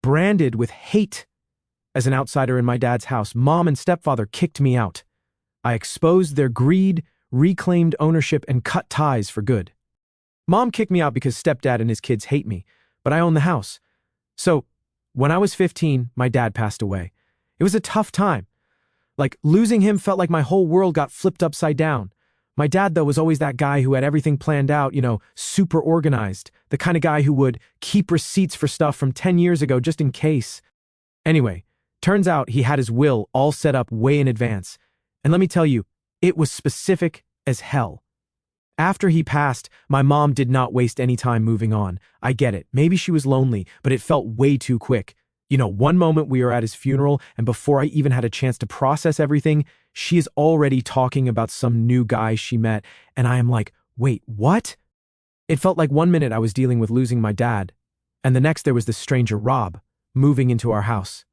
branded with hate. As an outsider in my dad's house, Mom and stepfather kicked me out. I exposed their greed, reclaimed ownership, and cut ties for good. Mom kicked me out because stepdad and his kids hate me, but I own the house. So, when I was 15, my dad passed away. It was a tough time. Like, losing him felt like my whole world got flipped upside down. My dad, though, was always that guy who had everything planned out, super organized, the kind of guy who would keep receipts for stuff from 10 years ago just in case. Anyway, turns out he had his will all set up way in advance. And let me tell you, it was specific as hell. After he passed, my mom did not waste any time moving on. I get it. Maybe she was lonely, but it felt way too quick. One moment we were at his funeral, and before I even had a chance to process everything, she is already talking about some new guy she met, and I am like, wait, what? It felt like one minute I was dealing with losing my dad, and the next there was this stranger, Rob, moving into our house.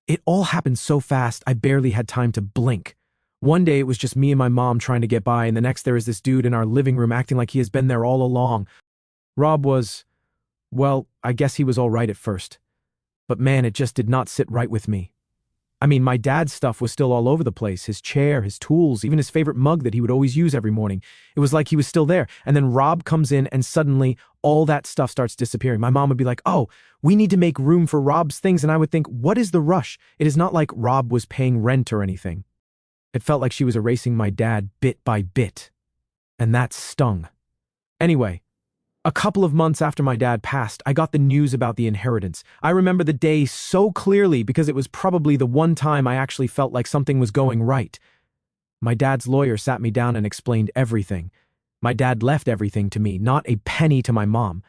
It all happened so fast, I barely had time to blink. One day it was just me and my mom trying to get by, and the next there is this dude in our living room acting like he has been there all along. Rob was, well, I guess he was all right at first. But man, it just did not sit right with me. I mean, my dad's stuff was still all over the place, his chair, his tools, even his favorite mug that he would always use every morning. It was like he was still there. And then Rob comes in and suddenly all that stuff starts disappearing. My mom would be like, oh, we need to make room for Rob's things. And I would think, what is the rush? It is not like Rob was paying rent or anything. It felt like she was erasing my dad bit by bit. And that stung. Anyway, a couple of months after my dad passed, I got the news about the inheritance. I remember the day so clearly because it was probably the one time I actually felt like something was going right. My dad's lawyer sat me down and explained everything. My dad left everything to me, not a penny to my mom.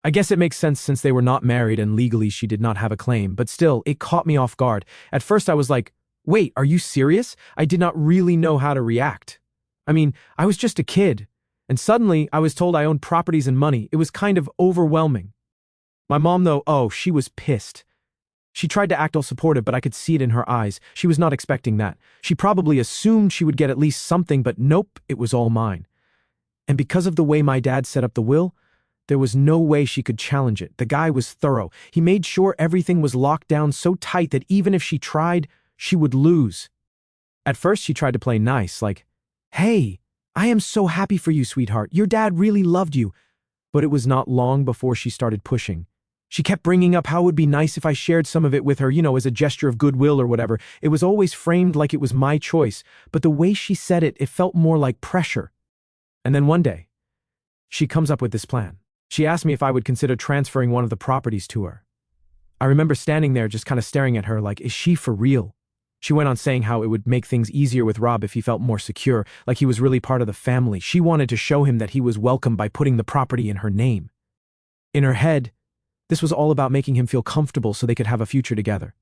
I guess it makes sense since they were not married and legally she did not have a claim, but still, it caught me off guard. At first I was like, wait, are you serious? I did not really know how to react. I mean, I was just a kid. And suddenly, I was told I owned properties and money. It was kind of overwhelming. My mom, though, oh, she was pissed. She tried to act all supportive, but I could see it in her eyes. She was not expecting that. She probably assumed she would get at least something, but nope, it was all mine. And because of the way my dad set up the will, there was no way she could challenge it. The guy was thorough. He made sure everything was locked down so tight that even if she tried, she would lose. At first, she tried to play nice, like, hey, I am so happy for you, sweetheart. Your dad really loved you. But it was not long before she started pushing. She kept bringing up how it would be nice if I shared some of it with her, as a gesture of goodwill or whatever. It was always framed like it was my choice, but the way she said it, it felt more like pressure. And then one day, she comes up with this plan. She asked me if I would consider transferring one of the properties to her. I remember standing there just kind of staring at her like, is she for real? She went on saying how it would make things easier with Rob if he felt more secure, like he was really part of the family. She wanted to show him that he was welcome by putting the property in her name. In her head, this was all about making him feel comfortable so they could have a future together.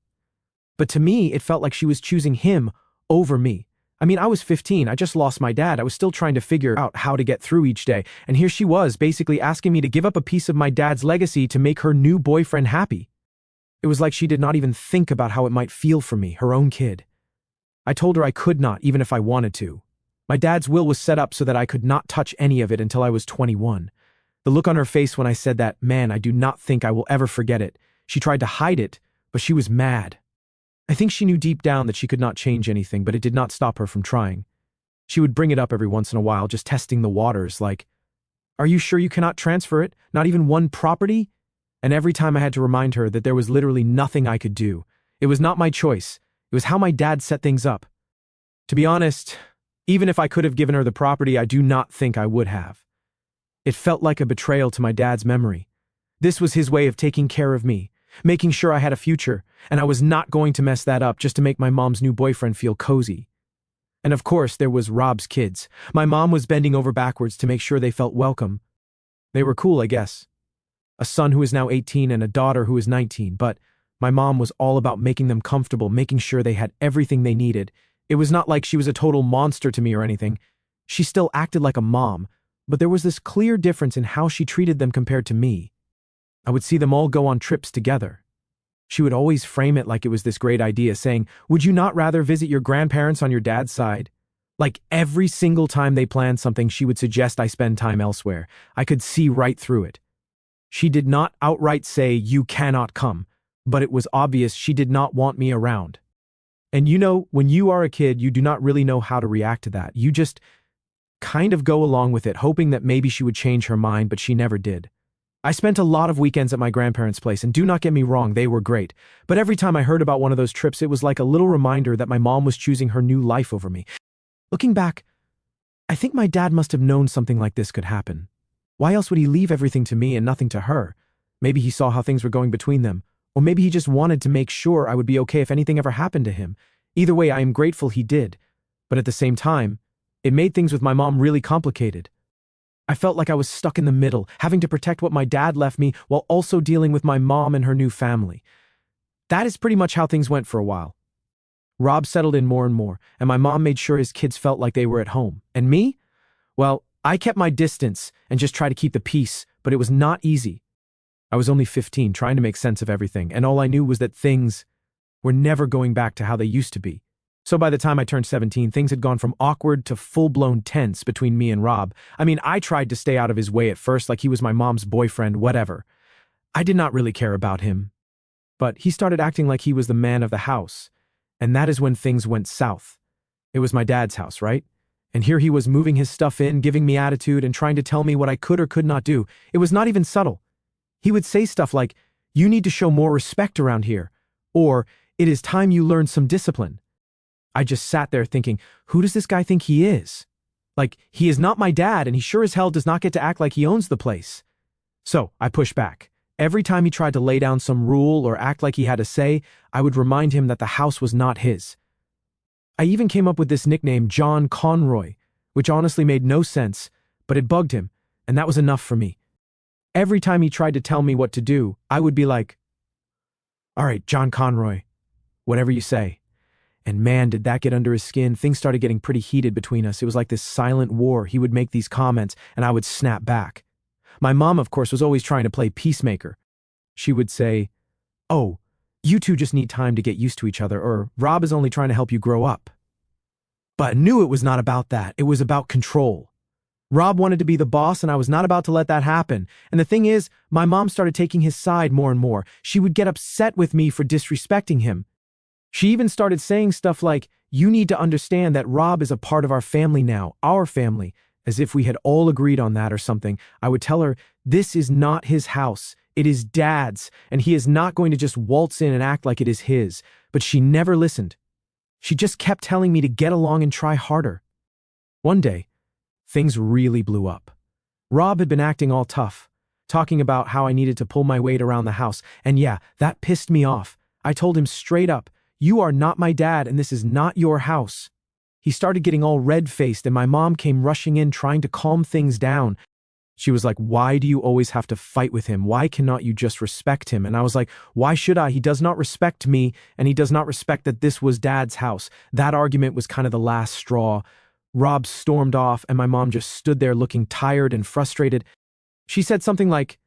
But to me, it felt like she was choosing him over me. I mean, I was 15, I just lost my dad, I was still trying to figure out how to get through each day, and here she was, basically asking me to give up a piece of my dad's legacy to make her new boyfriend happy. It was like she did not even think about how it might feel for me, her own kid. I told her I could not, even if I wanted to. My dad's will was set up so that I could not touch any of it until I was 21. The look on her face when I said that, man, I do not think I will ever forget it. She tried to hide it, but she was mad. I think she knew deep down that she could not change anything, but it did not stop her from trying. She would bring it up every once in a while, just testing the waters, like, are you sure you cannot transfer it? Not even one property? And every time I had to remind her that there was literally nothing I could do. It was not my choice. It was how my dad set things up. To be honest, even if I could have given her the property, I do not think I would have. It felt like a betrayal to my dad's memory. This was his way of taking care of me, making sure I had a future, and I was not going to mess that up just to make my mom's new boyfriend feel cozy. And of course, there was Rob's kids. My mom was bending over backwards to make sure they felt welcome. They were cool, I guess. A son who is now 18 and a daughter who is 19, but my mom was all about making them comfortable, making sure they had everything they needed. It was not like she was a total monster to me or anything. She still acted like a mom, but there was this clear difference in how she treated them compared to me. I would see them all go on trips together. She would always frame it like it was this great idea, saying, would you not rather visit your grandparents on your dad's side? Like every single time they planned something, she would suggest I spend time elsewhere. I could see right through it. She did not outright say, you cannot come, but it was obvious she did not want me around. And you know, when you are a kid, you do not really know how to react to that. You just kind of go along with it, hoping that maybe she would change her mind, but she never did. I spent a lot of weekends at my grandparents' place, and do not get me wrong, they were great. But every time I heard about one of those trips, it was like a little reminder that my mom was choosing her new life over me. Looking back, I think my dad must have known something like this could happen. Why else would he leave everything to me and nothing to her? Maybe he saw how things were going between them, or maybe he just wanted to make sure I would be okay if anything ever happened to him. Either way, I am grateful he did, but at the same time, it made things with my mom really complicated. I felt like I was stuck in the middle, having to protect what my dad left me while also dealing with my mom and her new family. That is pretty much how things went for a while. Rob settled in more and more, and my mom made sure his kids felt like they were at home. And me? Well, I kept my distance and just tried to keep the peace, but it was not easy. I was only 15, trying to make sense of everything, and all I knew was that things were never going back to how they used to be. So by the time I turned 17, things had gone from awkward to full-blown tense between me and Rob. I mean, I tried to stay out of his way at first, like he was my mom's boyfriend, whatever. I did not really care about him. But he started acting like he was the man of the house, and that is when things went south. It was my dad's house, right? And here he was moving his stuff in, giving me attitude, and trying to tell me what I could or could not do. It was not even subtle. He would say stuff like, "You need to show more respect around here," or "It is time you learn some discipline." I just sat there thinking, who does this guy think he is? Like, he is not my dad, and he sure as hell does not get to act like he owns the place. So I pushed back. Every time he tried to lay down some rule or act like he had a say, I would remind him that the house was not his. I even came up with this nickname, John Conroy, which honestly made no sense, but it bugged him, and that was enough for me. Every time he tried to tell me what to do, I would be like, "All right, John Conroy, whatever you say." And man, did that get under his skin. Things started getting pretty heated between us. It was like this silent war. He would make these comments, and I would snap back. My mom, of course, was always trying to play peacemaker. She would say, "Oh, you two just need time to get used to each other," or "Rob is only trying to help you grow up." But I knew it was not about that. It was about control. Rob wanted to be the boss, and I was not about to let that happen. And the thing is, my mom started taking his side more and more. She would get upset with me for disrespecting him. She even started saying stuff like, "You need to understand that Rob is a part of our family now, our family," as if we had all agreed on that or something. I would tell her, "This is not his house. It is Dad's, and he is not going to just waltz in and act like it is his." But she never listened. She just kept telling me to get along and try harder. One day, things really blew up. Rob had been acting all tough, talking about how I needed to pull my weight around the house, and yeah, that pissed me off. I told him straight up, "You are not my dad, and this is not your house." He started getting all red-faced, and my mom came rushing in trying to calm things down. She was like, "Why do you always have to fight with him? Why cannot you just respect him?" And I was like, "Why should I? He does not respect me, and he does not respect that this was Dad's house." That argument was kind of the last straw. Rob stormed off, and my mom just stood there looking tired and frustrated. She said something like,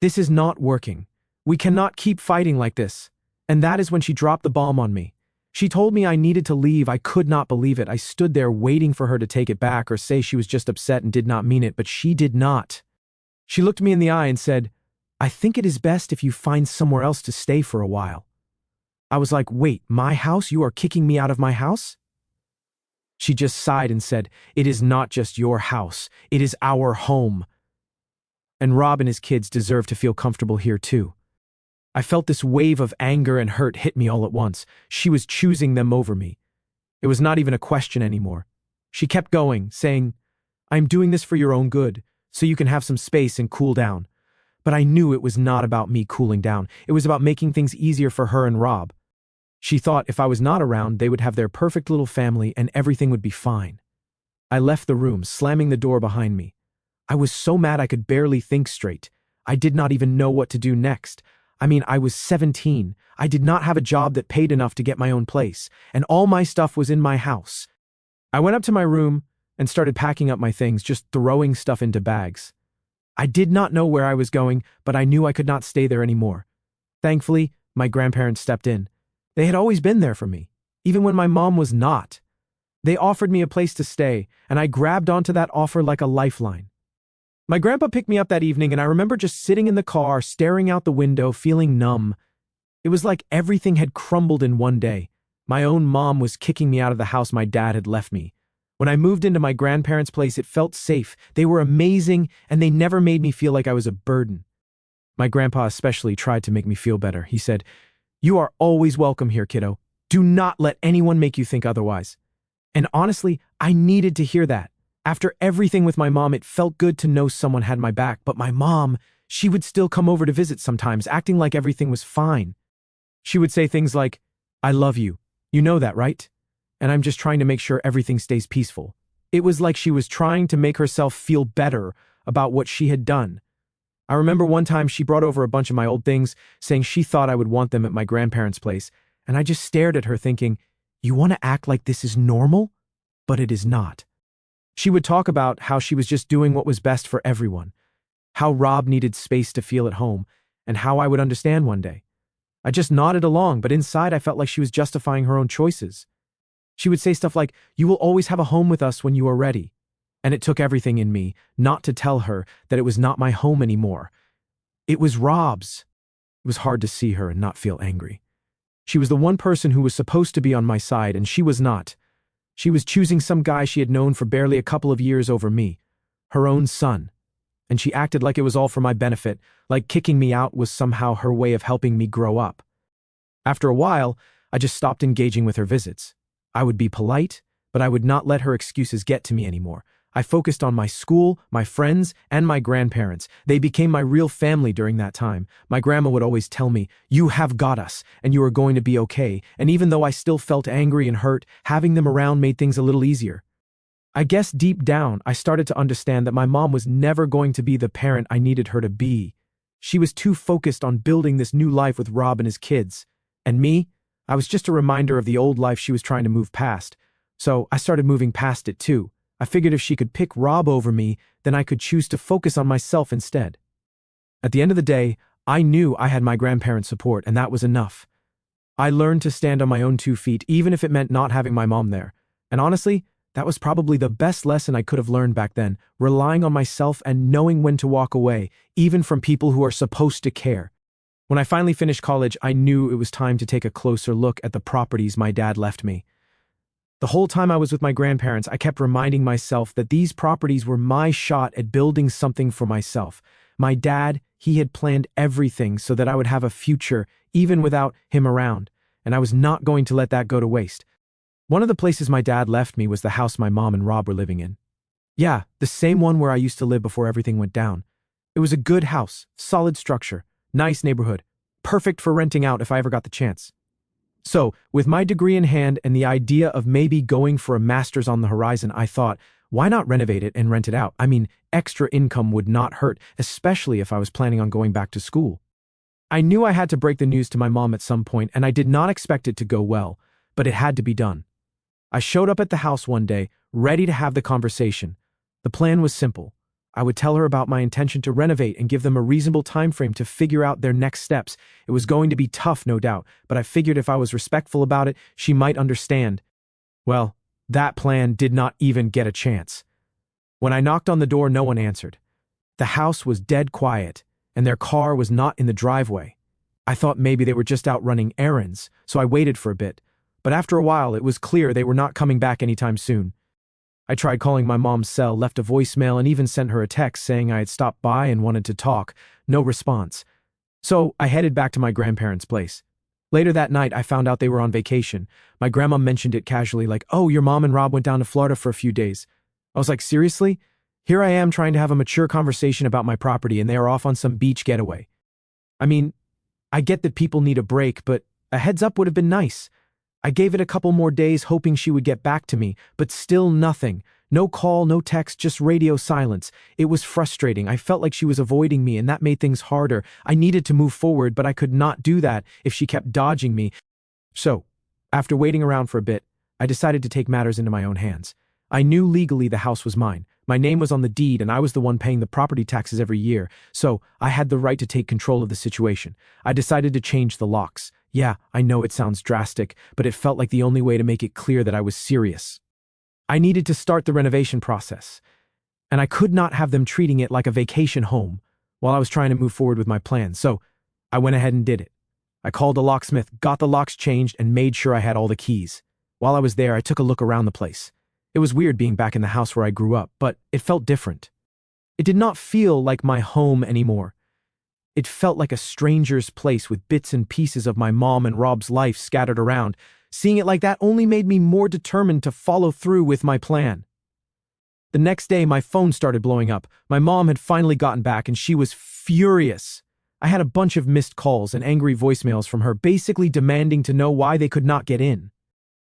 "This is not working. We cannot keep fighting like this." And that is when she dropped the bomb on me. She told me I needed to leave. I could not believe it. I stood there waiting for her to take it back or say she was just upset and did not mean it, but she did not. She looked me in the eye and said, "I think it is best if you find somewhere else to stay for a while." I was like, "Wait, my house? You are kicking me out of my house?" She just sighed and said, "It is not just your house. It is our home. And Rob and his kids deserve to feel comfortable here too." I felt this wave of anger and hurt hit me all at once. She was choosing them over me. It was not even a question anymore. She kept going, saying, "I'm doing this for your own good, so you can have some space and cool down." But I knew it was not about me cooling down. It was about making things easier for her and Rob. She thought if I was not around, they would have their perfect little family and everything would be fine. I left the room, slamming the door behind me. I was so mad I could barely think straight. I did not even know what to do next. I mean, I was 17. I did not have a job that paid enough to get my own place, and all my stuff was in my house. I went up to my room and started packing up my things, just throwing stuff into bags. I did not know where I was going, but I knew I could not stay there anymore. Thankfully, my grandparents stepped in. They had always been there for me, even when my mom was not. They offered me a place to stay, and I grabbed onto that offer like a lifeline. My grandpa picked me up that evening, and I remember just sitting in the car, staring out the window, feeling numb. It was like everything had crumbled in one day. My own mom was kicking me out of the house my dad had left me. When I moved into my grandparents' place, it felt safe. They were amazing, and they never made me feel like I was a burden. My grandpa especially tried to make me feel better. He said, "You are always welcome here, kiddo. Do not let anyone make you think otherwise." And honestly, I needed to hear that. After everything with my mom, it felt good to know someone had my back. But my mom, she would still come over to visit sometimes, acting like everything was fine. She would say things like, "I love you. You know that, right? And I'm just trying to make sure everything stays peaceful." It was like she was trying to make herself feel better about what she had done. I remember one time she brought over a bunch of my old things, saying she thought I would want them at my grandparents' place, and I just stared at her thinking, "You want to act like this is normal? But it is not." She would talk about how she was just doing what was best for everyone, how Rob needed space to feel at home, and how I would understand one day. I just nodded along, but inside I felt like she was justifying her own choices. She would say stuff like, "You will always have a home with us when you are ready." And it took everything in me not to tell her that it was not my home anymore. It was Rob's. It was hard to see her and not feel angry. She was the one person who was supposed to be on my side, and she was not. She was choosing some guy she had known for barely a couple of years over me, her own son. And she acted like it was all for my benefit, like kicking me out was somehow her way of helping me grow up. After a while, I just stopped engaging with her visits. I would be polite, but I would not let her excuses get to me anymore. I focused on my school, my friends, and my grandparents. They became my real family during that time. My grandma would always tell me, "You have got us, and you are going to be okay." And even though I still felt angry and hurt, having them around made things a little easier. I guess deep down, I started to understand that my mom was never going to be the parent I needed her to be. She was too focused on building this new life with Rob and his kids. And me? I was just a reminder of the old life she was trying to move past. So I started moving past it too. I figured if she could pick Rob over me, then I could choose to focus on myself instead. At the end of the day, I knew I had my grandparents' support, and that was enough. I learned to stand on my own 2 feet, even if it meant not having my mom there. And honestly, that was probably the best lesson I could have learned back then, relying on myself and knowing when to walk away, even from people who are supposed to care. When I finally finished college, I knew it was time to take a closer look at the properties my dad left me. The whole time I was with my grandparents, I kept reminding myself that these properties were my shot at building something for myself. My dad, he had planned everything so that I would have a future, even without him around, and I was not going to let that go to waste. One of the places my dad left me was the house my mom and Rob were living in. Yeah, the same one where I used to live before everything went down. It was a good house, solid structure, nice neighborhood, perfect for renting out if I ever got the chance. So, with my degree in hand and the idea of maybe going for a master's on the horizon, I thought, why not renovate it and rent it out? I mean, extra income would not hurt, especially if I was planning on going back to school. I knew I had to break the news to my mom at some point, and I did not expect it to go well, but it had to be done. I showed up at the house one day, ready to have the conversation. The plan was simple. I would tell her about my intention to renovate and give them a reasonable time frame to figure out their next steps. It was going to be tough, no doubt, but I figured if I was respectful about it, she might understand. Well, that plan did not even get a chance. When I knocked on the door, no one answered. The house was dead quiet, and their car was not in the driveway. I thought maybe they were just out running errands, so I waited for a bit. But after a while, it was clear they were not coming back anytime soon. I tried calling my mom's cell, left a voicemail, and even sent her a text saying I had stopped by and wanted to talk. No response. So I headed back to my grandparents' place. Later that night, I found out they were on vacation. My grandma mentioned it casually, like, "Oh, your mom and Rob went down to Florida for a few days." I was like, seriously? Here I am trying to have a mature conversation about my property, and they are off on some beach getaway. I mean, I get that people need a break, but a heads up would have been nice. I gave it a couple more days hoping she would get back to me, but still nothing. No call, no text, just radio silence. It was frustrating. I felt like she was avoiding me, and that made things harder. I needed to move forward, but I could not do that if she kept dodging me. So, after waiting around for a bit, I decided to take matters into my own hands. I knew legally the house was mine. My name was on the deed, and I was the one paying the property taxes every year, so I had the right to take control of the situation. I decided to change the locks. Yeah, I know it sounds drastic, but it felt like the only way to make it clear that I was serious. I needed to start the renovation process, and I could not have them treating it like a vacation home while I was trying to move forward with my plan, so I went ahead and did it. I called a locksmith, got the locks changed, and made sure I had all the keys. While I was there, I took a look around the place. It was weird being back in the house where I grew up, but it felt different. It did not feel like my home anymore. It felt like a stranger's place with bits and pieces of my mom and Rob's life scattered around. Seeing it like that only made me more determined to follow through with my plan. The next day, my phone started blowing up. My mom had finally gotten back, and she was furious. I had a bunch of missed calls and angry voicemails from her, basically demanding to know why they could not get in.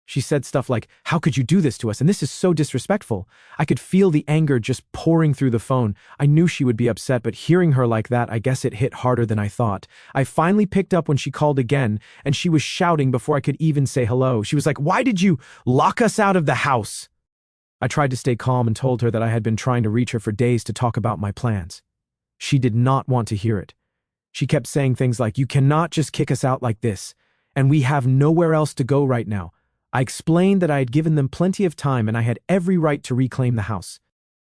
She said stuff like, "How could you do this to us? And this is so disrespectful." I could feel the anger just pouring through the phone. I knew she would be upset, but hearing her like that, I guess it hit harder than I thought. I finally picked up when she called again, and she was shouting before I could even say hello. She was like, "Why did you lock us out of the house?" I tried to stay calm and told her that I had been trying to reach her for days to talk about my plans. She did not want to hear it. She kept saying things like, "You cannot just kick us out like this, and we have nowhere else to go right now." I explained that I had given them plenty of time and I had every right to reclaim the house.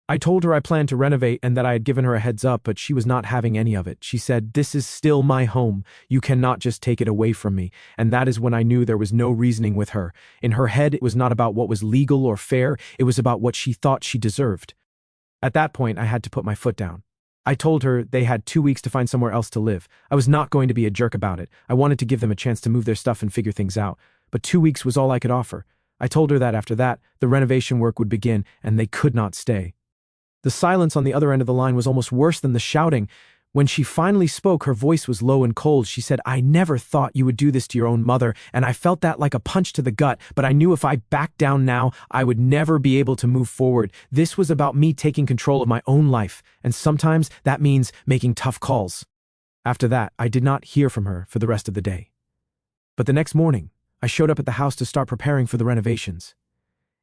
I told her I planned to renovate and that I had given her a heads up, but she was not having any of it. She said, "This is still my home. You cannot just take it away from me." And that is when I knew there was no reasoning with her. In her head, it was not about what was legal or fair. It was about what she thought she deserved. At that point, I had to put my foot down. I told her they had 2 weeks to find somewhere else to live. I was not going to be a jerk about it. I wanted to give them a chance to move their stuff and figure things out. But 2 weeks was all I could offer. I told her that after that, the renovation work would begin, and they could not stay. The silence on the other end of the line was almost worse than the shouting. When she finally spoke, her voice was low and cold. She said, "I never thought you would do this to your own mother, and I felt that like a punch to the gut, but I knew if I backed down now, I would never be able to move forward. This was about me taking control of my own life, and sometimes that means making tough calls." After that, I did not hear from her for the rest of the day. But the next morning, I showed up at the house to start preparing for the renovations.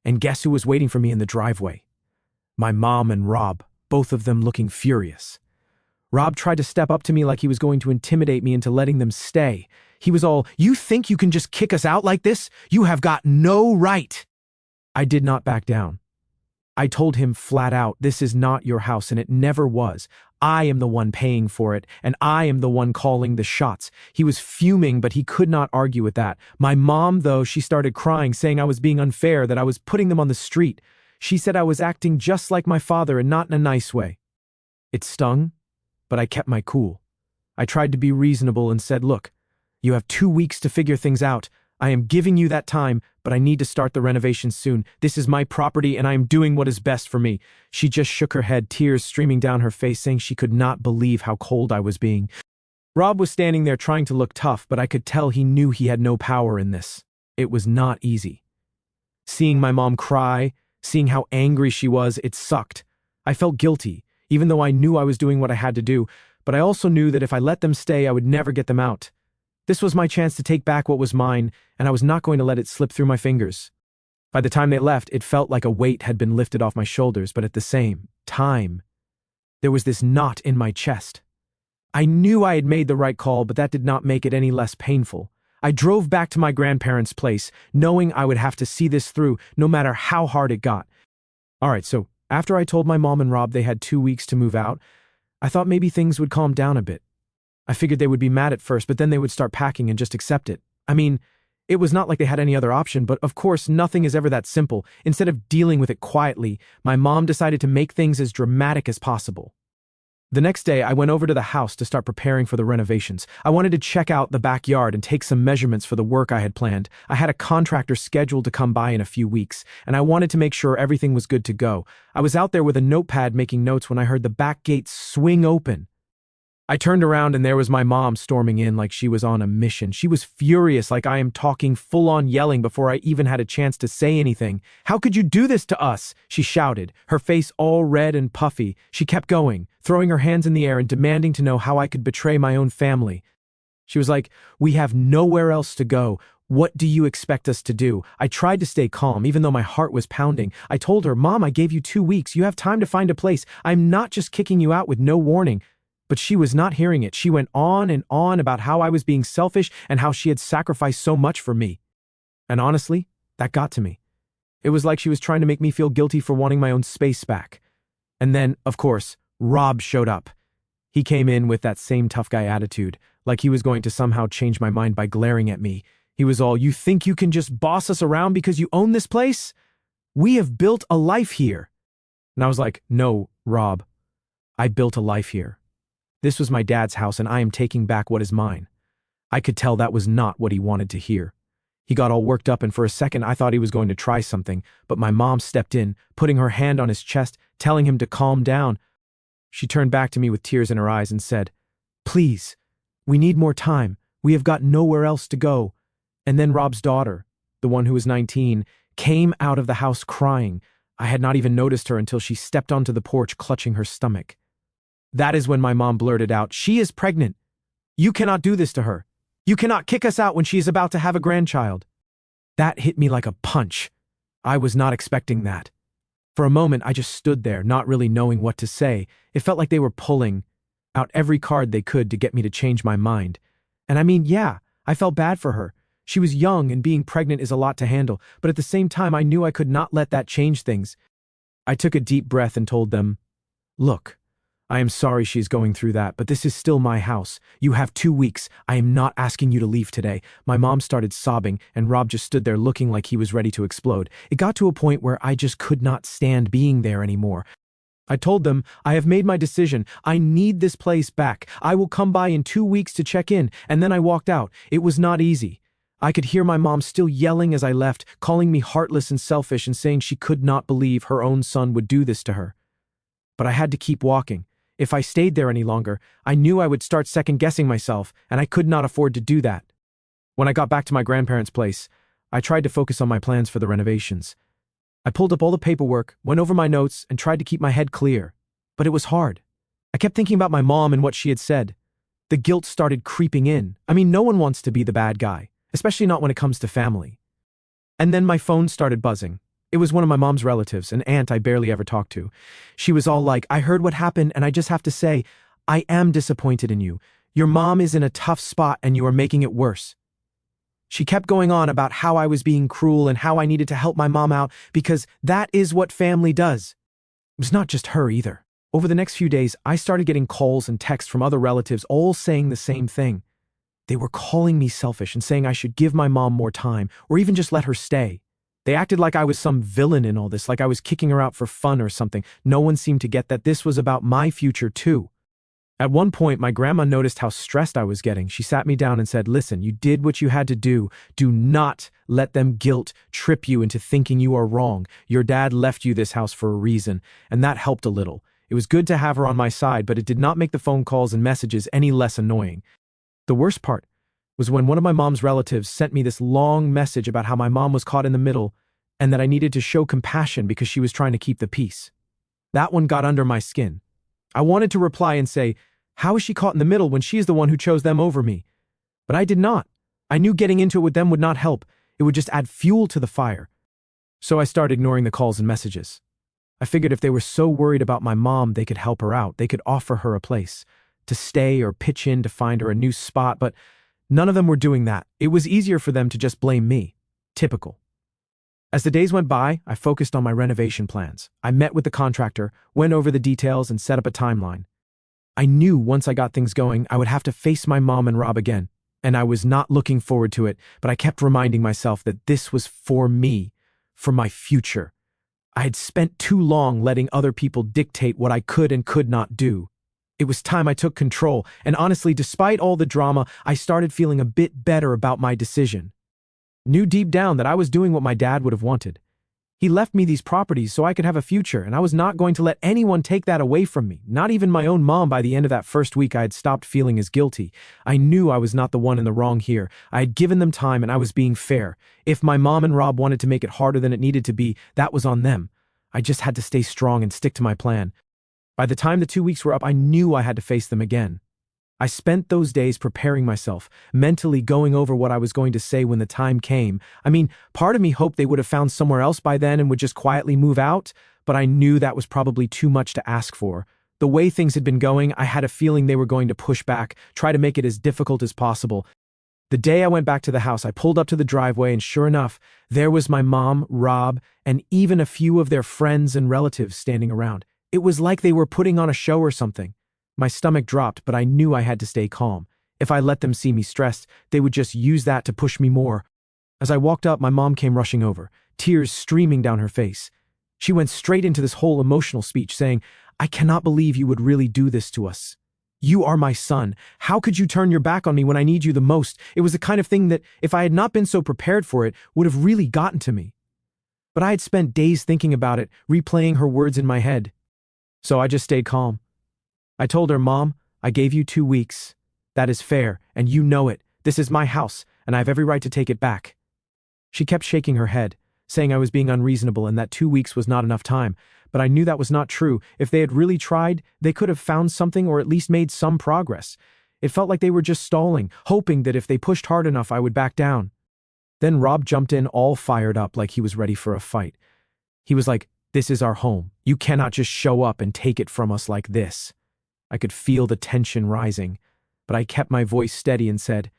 And guess who was waiting for me in the driveway? My mom and Rob, both of them looking furious. Rob tried to step up to me like he was going to intimidate me into letting them stay. He was all, "You think you can just kick us out like this? You have got no right." I did not back down. I told him flat out, "This is not your house, and it never was. I am the one paying for it, and I am the one calling the shots." He was fuming, but he could not argue with that. My mom, though, she started crying, saying I was being unfair, that I was putting them on the street. She said I was acting just like my father and not in a nice way. It stung, but I kept my cool. I tried to be reasonable and said, "Look, you have 2 weeks to figure things out. I am giving you that time, but I need to start the renovations soon. This is my property and I am doing what is best for me." She just shook her head, tears streaming down her face, saying she could not believe how cold I was being. Rob was standing there trying to look tough, but I could tell he knew he had no power in this. It was not easy. Seeing my mom cry, seeing how angry she was, it sucked. I felt guilty, even though I knew I was doing what I had to do, but I also knew that if I let them stay, I would never get them out. This was my chance to take back what was mine, and I was not going to let it slip through my fingers. By the time they left, it felt like a weight had been lifted off my shoulders, but at the same time, there was this knot in my chest. I knew I had made the right call, but that did not make it any less painful. I drove back to my grandparents' place, knowing I would have to see this through, no matter how hard it got. All right, so after I told my mom and Rob they had 2 weeks to move out, I thought maybe things would calm down a bit. I figured they would be mad at first, but then they would start packing and just accept it. I mean, it was not like they had any other option, but of course, nothing is ever that simple. Instead of dealing with it quietly, my mom decided to make things as dramatic as possible. The next day, I went over to the house to start preparing for the renovations. I wanted to check out the backyard and take some measurements for the work I had planned. I had a contractor scheduled to come by in a few weeks, and I wanted to make sure everything was good to go. I was out there with a notepad making notes when I heard the back gate swing open. I turned around and there was my mom storming in like she was on a mission. She was furious, like I am talking, full-on yelling before I even had a chance to say anything. "How could you do this to us?" she shouted, her face all red and puffy. She kept going, throwing her hands in the air and demanding to know how I could betray my own family. She was like, "We have nowhere else to go. What do you expect us to do?" I tried to stay calm, even though my heart was pounding. I told her, "Mom, I gave you 2 weeks. You have time to find a place. I'm not just kicking you out with no warning." But she was not hearing it. She went on and on about how I was being selfish and how she had sacrificed so much for me. And honestly, that got to me. It was like she was trying to make me feel guilty for wanting my own space back. And then, of course, Rob showed up. He came in with that same tough guy attitude, like he was going to somehow change my mind by glaring at me. He was all, "You think you can just boss us around because you own this place? We have built a life here." And I was like, "No, Rob, I built a life here. This was my dad's house and I am taking back what is mine." I could tell that was not what he wanted to hear. He got all worked up and for a second I thought he was going to try something, but my mom stepped in, putting her hand on his chest, telling him to calm down. She turned back to me with tears in her eyes and said, "Please, we need more time. We have got nowhere else to go." And then Rob's daughter, the one who was 19, came out of the house crying. I had not even noticed her until she stepped onto the porch clutching her stomach. That is when my mom blurted out, "She is pregnant. You cannot do this to her. You cannot kick us out when she is about to have a grandchild." That hit me like a punch. I was not expecting that. For a moment, I just stood there, not really knowing what to say. It felt like they were pulling out every card they could to get me to change my mind. And I mean, yeah, I felt bad for her. She was young and being pregnant is a lot to handle, but at the same time, I knew I could not let that change things. I took a deep breath and told them, "Look, I am sorry she's going through that, but this is still my house. You have 2 weeks. I am not asking you to leave today." My mom started sobbing, and Rob just stood there looking like he was ready to explode. It got to a point where I just could not stand being there anymore. I told them, "I have made my decision. I need this place back. I will come by in 2 weeks to check in," and then I walked out. It was not easy. I could hear my mom still yelling as I left, calling me heartless and selfish and saying she could not believe her own son would do this to her. But I had to keep walking. If I stayed there any longer, I knew I would start second-guessing myself, and I could not afford to do that. When I got back to my grandparents' place, I tried to focus on my plans for the renovations. I pulled up all the paperwork, went over my notes, and tried to keep my head clear. But it was hard. I kept thinking about my mom and what she had said. The guilt started creeping in. I mean, no one wants to be the bad guy, especially not when it comes to family. And then my phone started buzzing. It was one of my mom's relatives, an aunt I barely ever talked to. She was all like, "I heard what happened, and I just have to say, I am disappointed in you. Your mom is in a tough spot, and you are making it worse." She kept going on about how I was being cruel and how I needed to help my mom out because that is what family does. It was not just her either. Over the next few days, I started getting calls and texts from other relatives all saying the same thing. They were calling me selfish and saying I should give my mom more time or even just let her stay. They acted like I was some villain in all this, like I was kicking her out for fun or something. No one seemed to get that this was about my future too. At one point, my grandma noticed how stressed I was getting. She sat me down and said, "Listen, you did what you had to do. Do not let them guilt trip you into thinking you are wrong. Your dad left you this house for a reason," and that helped a little. It was good to have her on my side, but it did not make the phone calls and messages any less annoying. The worst part was when one of my mom's relatives sent me this long message about how my mom was caught in the middle and that I needed to show compassion because she was trying to keep the peace. That one got under my skin. I wanted to reply and say, "How is she caught in the middle when she is the one who chose them over me?" But I did not. I knew getting into it with them would not help. It would just add fuel to the fire. So I started ignoring the calls and messages. I figured if they were so worried about my mom, they could help her out. They could offer her a place to stay or pitch in to find her a new spot, but none of them were doing that. It was easier for them to just blame me. Typical. As the days went by, I focused on my renovation plans. I met with the contractor, went over the details, and set up a timeline. I knew once I got things going, I would have to face my mom and Rob again, and I was not looking forward to it, but I kept reminding myself that this was for me, for my future. I had spent too long letting other people dictate what I could and could not do. It was time I took control, and honestly, despite all the drama, I started feeling a bit better about my decision. Knew deep down that I was doing what my dad would have wanted. He left me these properties so I could have a future, and I was not going to let anyone take that away from me, not even my own mom. By the end of that first week, I had stopped feeling as guilty. I knew I was not the one in the wrong here. I had given them time, and I was being fair. If my mom and Rob wanted to make it harder than it needed to be, that was on them. I just had to stay strong and stick to my plan. By the time the 2 weeks were up, I knew I had to face them again. I spent those days preparing myself, mentally going over what I was going to say when the time came. I mean, part of me hoped they would have found somewhere else by then and would just quietly move out, but I knew that was probably too much to ask for. The way things had been going, I had a feeling they were going to push back, try to make it as difficult as possible. The day I went back to the house, I pulled up to the driveway, and sure enough, there was my mom, Rob, and even a few of their friends and relatives standing around. It was like they were putting on a show or something. My stomach dropped, but I knew I had to stay calm. If I let them see me stressed, they would just use that to push me more. As I walked up, my mom came rushing over, tears streaming down her face. She went straight into this whole emotional speech saying, "I cannot believe you would really do this to us. You are my son. How could you turn your back on me when I need you the most?" It was the kind of thing that, if I had not been so prepared for it, would have really gotten to me. But I had spent days thinking about it, replaying her words in my head. So I just stayed calm. I told her, "Mom, I gave you 2 weeks. That is fair, and you know it. This is my house, and I have every right to take it back." She kept shaking her head, saying I was being unreasonable and that 2 weeks was not enough time, but I knew that was not true. If they had really tried, they could have found something or at least made some progress. It felt like they were just stalling, hoping that if they pushed hard enough I would back down. Then Rob jumped in all fired up like he was ready for a fight. He was like, "This is our home. You cannot just show up and take it from us like this." I could feel the tension rising, but I kept my voice steady and said,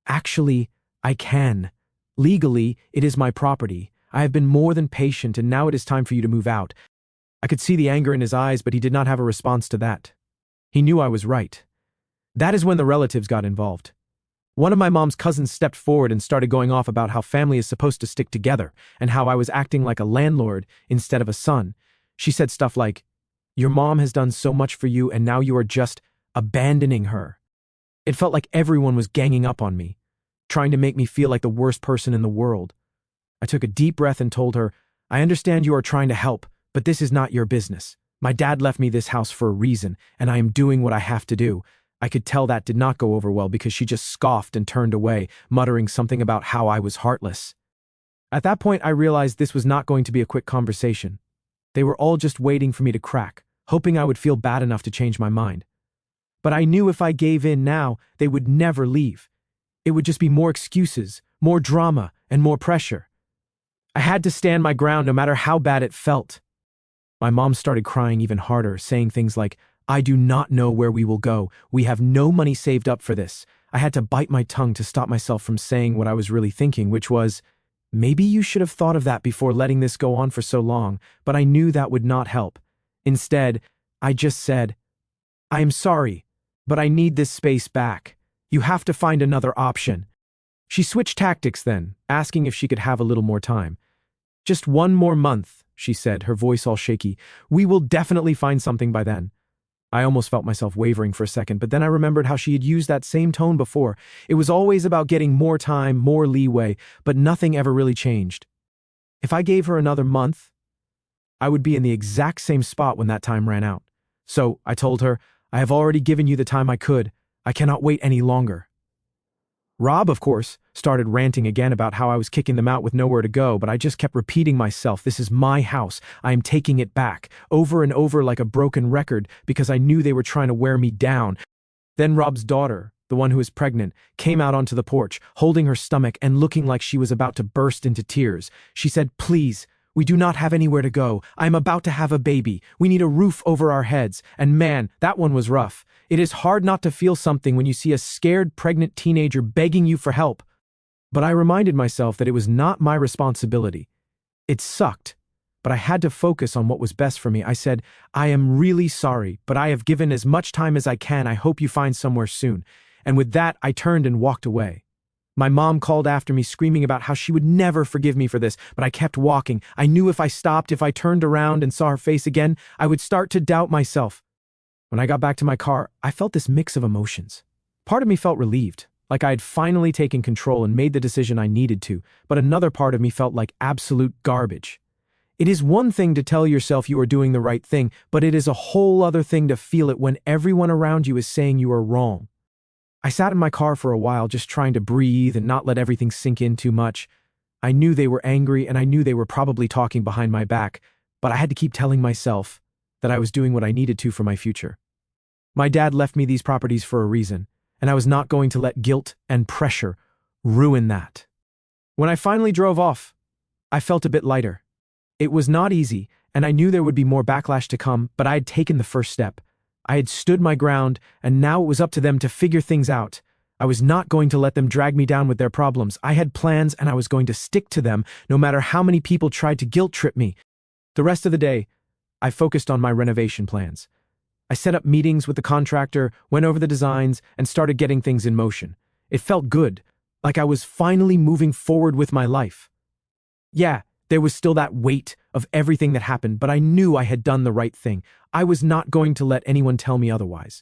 "Actually, I can. Legally, it is my property. I have been more than patient and now it is time for you to move out." I could see the anger in his eyes, but he did not have a response to that. He knew I was right. That is when the relatives got involved. One of my mom's cousins stepped forward and started going off about how family is supposed to stick together and how I was acting like a landlord instead of a son. She said stuff like, "Your mom has done so much for you and now you are just abandoning her." It felt like everyone was ganging up on me, trying to make me feel like the worst person in the world. I took a deep breath and told her, "I understand you are trying to help, but this is not your business. My dad left me this house for a reason, and I am doing what I have to do." I could tell that did not go over well because she just scoffed and turned away, muttering something about how I was heartless. At that point, I realized this was not going to be a quick conversation. They were all just waiting for me to crack, hoping I would feel bad enough to change my mind. But I knew if I gave in now, they would never leave. It would just be more excuses, more drama, and more pressure. I had to stand my ground no matter how bad it felt. My mom started crying even harder, saying things like, "I do not know where we will go. We have no money saved up for this." I had to bite my tongue to stop myself from saying what I was really thinking, which was, "Maybe you should have thought of that before letting this go on for so long," but I knew that would not help. Instead, I just said, "I am sorry, but I need this space back. You have to find another option." She switched tactics then, asking if she could have a little more time. "Just 1 more month," she said, her voice all shaky. "We will definitely find something by then." I almost felt myself wavering for a second, but then I remembered how she had used that same tone before. It was always about getting more time, more leeway, but nothing ever really changed. If I gave her another month, I would be in the exact same spot when that time ran out. So I told her, "I have already given you the time I could. I cannot wait any longer." Rob, of course, started ranting again about how I was kicking them out with nowhere to go, but I just kept repeating myself, "This is my house. I am taking it back," over and over like a broken record because I knew they were trying to wear me down. Then Rob's daughter, the one who is pregnant, came out onto the porch, holding her stomach and looking like she was about to burst into tears. She said, "Please, we do not have anywhere to go. I am about to have a baby. We need a roof over our heads." And man, that one was rough. It is hard not to feel something when you see a scared pregnant teenager begging you for help. But I reminded myself that it was not my responsibility. It sucked, but I had to focus on what was best for me. I said, "I am really sorry, but I have given as much time as I can. I hope you find somewhere soon." And with that, I turned and walked away. My mom called after me, screaming about how she would never forgive me for this, but I kept walking. I knew if I stopped, if I turned around and saw her face again, I would start to doubt myself. When I got back to my car, I felt this mix of emotions. Part of me felt relieved, like I had finally taken control and made the decision I needed to, but another part of me felt like absolute garbage. It is one thing to tell yourself you are doing the right thing, but it is a whole other thing to feel it when everyone around you is saying you are wrong. I sat in my car for a while just trying to breathe and not let everything sink in too much. I knew they were angry and I knew they were probably talking behind my back, but I had to keep telling myself that I was doing what I needed to for my future. My dad left me these properties for a reason, and I was not going to let guilt and pressure ruin that. When I finally drove off, I felt a bit lighter. It was not easy, and I knew there would be more backlash to come, but I had taken the first step. I had stood my ground, and now it was up to them to figure things out. I was not going to let them drag me down with their problems. I had plans, and I was going to stick to them, no matter how many people tried to guilt trip me. The rest of the day, I focused on my renovation plans. I set up meetings with the contractor, went over the designs, and started getting things in motion. It felt good, like I was finally moving forward with my life. Yeah, there was still that weight of everything that happened, but I knew I had done the right thing. I was not going to let anyone tell me otherwise.